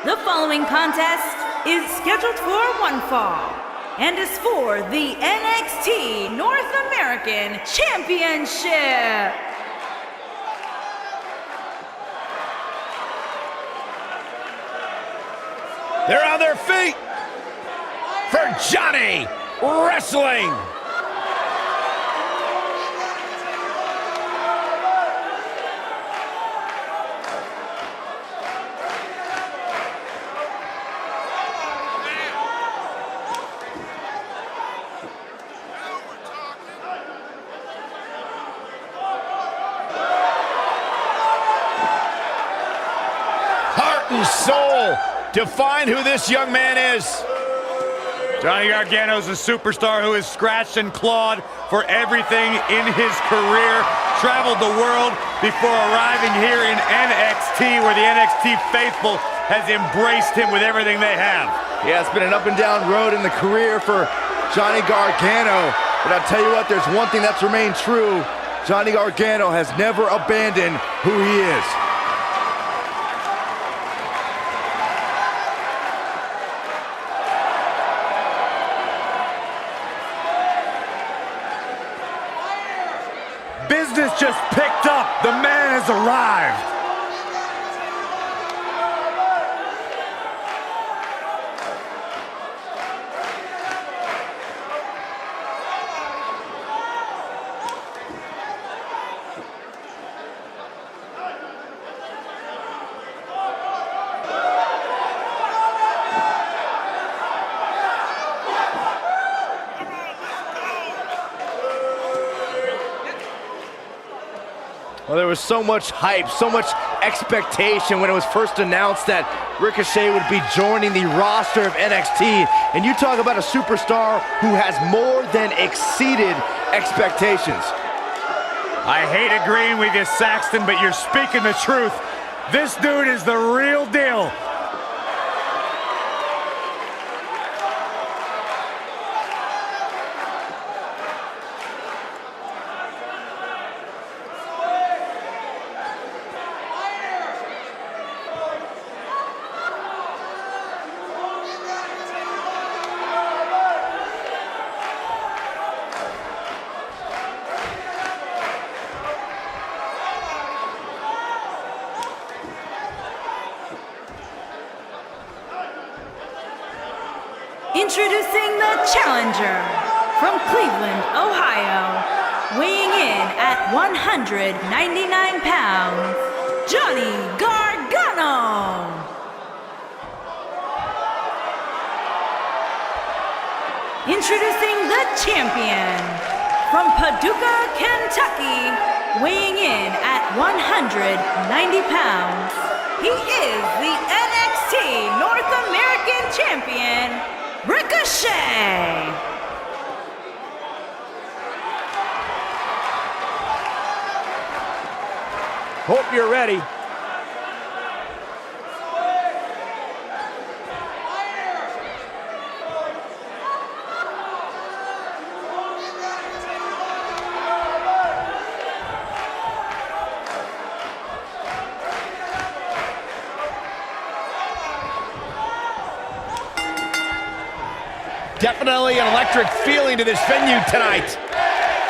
The following contest is scheduled for one fall and is for the NXT North American Championship. They're on their feet for Johnny Wrestling. Heart and soul. Define who this young man is. Johnny Gargano is a superstar who has scratched and clawed for everything in his career, traveled the world before arriving here in NXT, where the NXT faithful has embraced him with everything they have. Yeah, it's been an up and down road in the career for Johnny Gargano, but I'll tell you what, there's one thing that's remained true. Johnny Gargano has never abandoned who he is. Business just picked up. The man has arrived. Well, there was so much hype, so much expectation when it was first announced that Ricochet would be joining the roster of NXT. And you talk about a superstar who has more than exceeded expectations. I hate agreeing with you, Saxton, but you're speaking the truth. This dude is the real deal. Introducing the challenger from Cleveland, Ohio, weighing in at 199 pounds, Johnny Gargano. Introducing the champion from Paducah, Kentucky, weighing in at 190 pounds. He is the NXT North American Champion, Ricochet. Hope you're ready. Definitely an electric feeling to this venue tonight.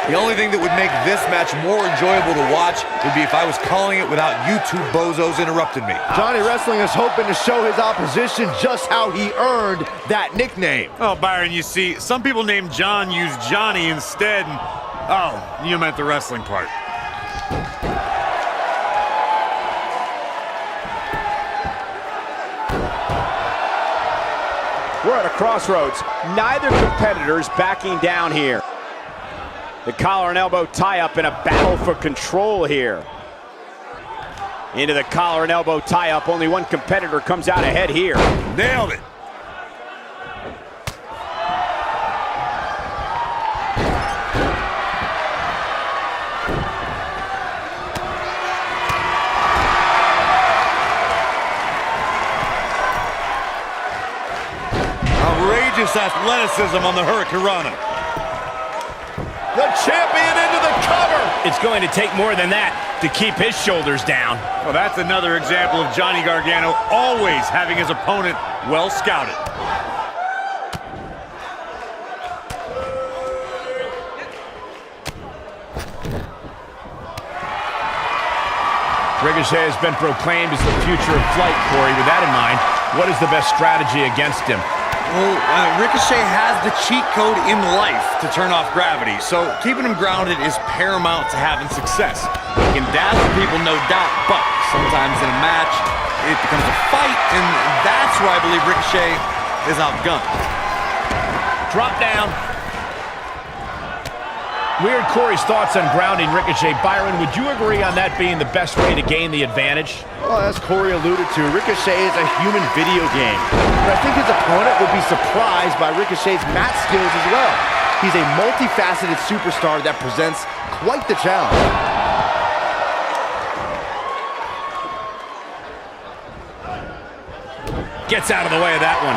The only thing that would make this match more enjoyable to watch would be if I was calling it without you two bozos interrupting me. Johnny Wrestling is hoping to show his opposition just how he earned that nickname. Oh, Byron, you see, some people named John use Johnny instead. And, oh, you meant the wrestling part. We're at a crossroads. Neither competitor's backing down here. The collar and elbow tie-up in a battle for control here. Into the collar and elbow tie-up. Only one competitor comes out ahead here. Nailed it. Outrageous athleticism on the Hurricanrana. The champion into the cover. It's going to take more than that to keep his shoulders down. Well, that's another example of Johnny Gargano always having his opponent well scouted. Ricochet has been proclaimed as the future of flight, Corey. With that in mind, what is the best strategy against him? Well, Ricochet has the cheat code in life to turn off gravity, so keeping him grounded is paramount to having success. He can dazzle people, no doubt, but sometimes in a match, it becomes a fight, and that's where I believe Ricochet is outgunned. Drop down. We heard Corey's thoughts on grounding Ricochet. Byron, would you agree on that being the best way to gain the advantage? Well, as Corey alluded to, Ricochet is a human video game. But I think his opponent would be surprised by Ricochet's match skills as well. He's a multifaceted superstar that presents quite the challenge. Gets out of the way of that one.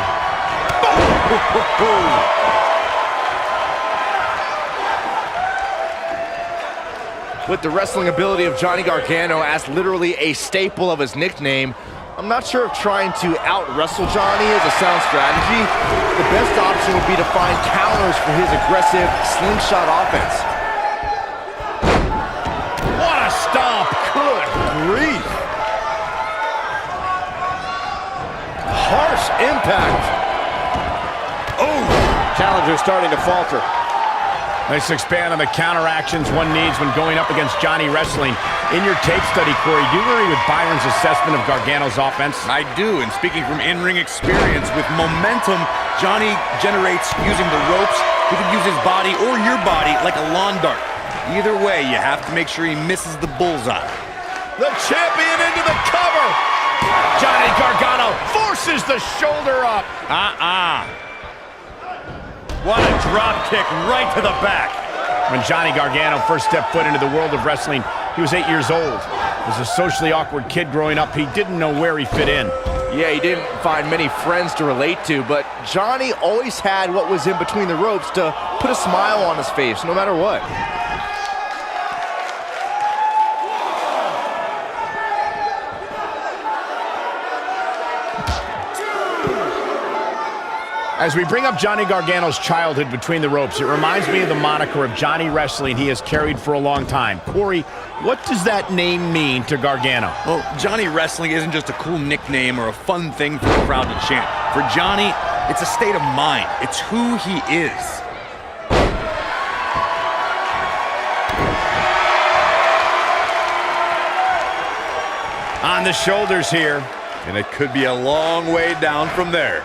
With the wrestling ability of Johnny Gargano as literally a staple of his nickname, I'm not sure if trying to out-wrestle Johnny is a sound strategy. The best option would be to find counters for his aggressive slingshot offense. What a stomp! Good grief! Harsh impact. Oh! Challenger starting to falter. Let's expand on the counteractions one needs when going up against Johnny Wrestling. In your tape study, Corey, do you agree with Byron's assessment of Gargano's offense? I do, and speaking from in-ring experience, with momentum Johnny generates using the ropes, he could use his body or your body like a lawn dart. Either way, you have to make sure he misses the bullseye. The champion into the cover! Johnny Gargano forces the shoulder up. What a drop kick right to the back. When Johnny Gargano first stepped foot into the world of wrestling, he was 8 years old. As a socially awkward kid growing up, he didn't know where he fit in. Yeah, he didn't find many friends to relate to, but Johnny always had what was in between the ropes to put a smile on his face, no matter what. As we bring up Johnny Gargano's childhood between the ropes, it reminds me of the moniker of Johnny Wrestling he has carried for a long time. Corey, what does that name mean to Gargano? Well, Johnny Wrestling isn't just a cool nickname or a fun thing for the crowd to chant. For Johnny, it's a state of mind. It's who he is. On the shoulders here. And it could be a long way down from there.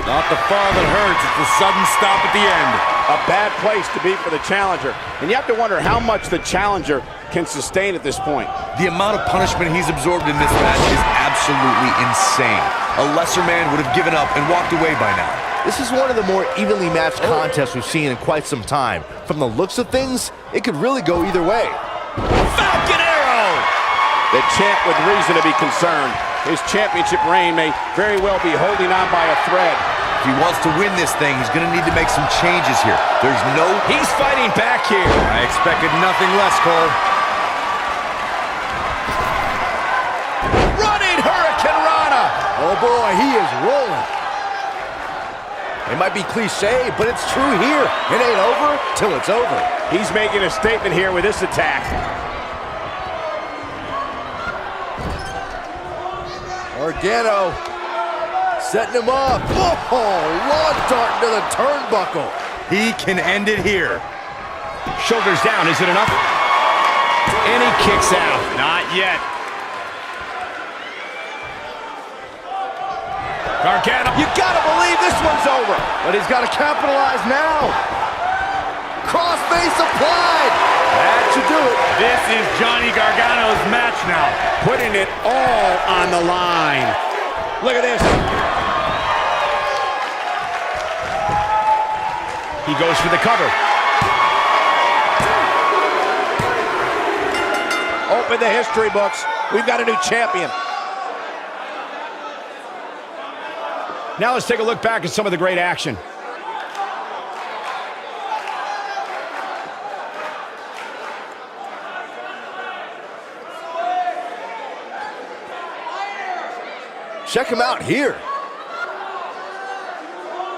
Not the fall that hurts, it's the sudden stop at the end. A bad place to be for the challenger. And you have to wonder how much the challenger can sustain at this point. The amount of punishment he's absorbed in this match is absolutely insane. A lesser man would have given up and walked away by now. This is one of the more evenly matched contests we've seen in quite some time. From the looks of things, it could really go either way. Falcon Arrow! The champ with reason to be concerned. His championship reign may very well be holding on by a thread. If he wants to win this thing, he's going to need to make some changes here. There's no... He's fighting back here. I expected nothing less, Cole. Running Hurricane Rana! Oh boy, he is rolling. It might be cliche, but it's true here. It ain't over till it's over. He's making a statement here with this attack. Gargano setting him up. Oh, lawn dart into the turnbuckle. He can end it here. Shoulders down, is it enough? And he kicks out. Not yet. Gargano. You gotta believe this one's over. But he's gotta capitalize now. Crossface applied. That should do it. This is Johnny Gargano's match now. Putting it all on the line. Look at this. He goes for the cover. Open the history books. We've got a new champion. Now let's take a look back at some of the great action. Check him out here.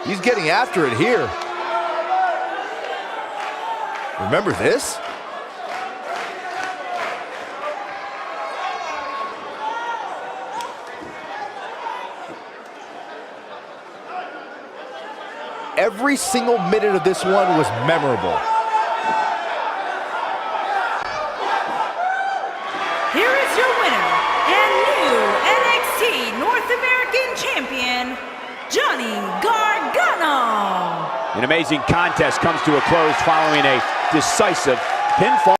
He's getting after it here. Remember this? Every single minute of this one was memorable. Here is your winner and new NXT North American Champion, Johnny Gargano. An amazing contest comes to a close following a decisive pinfall.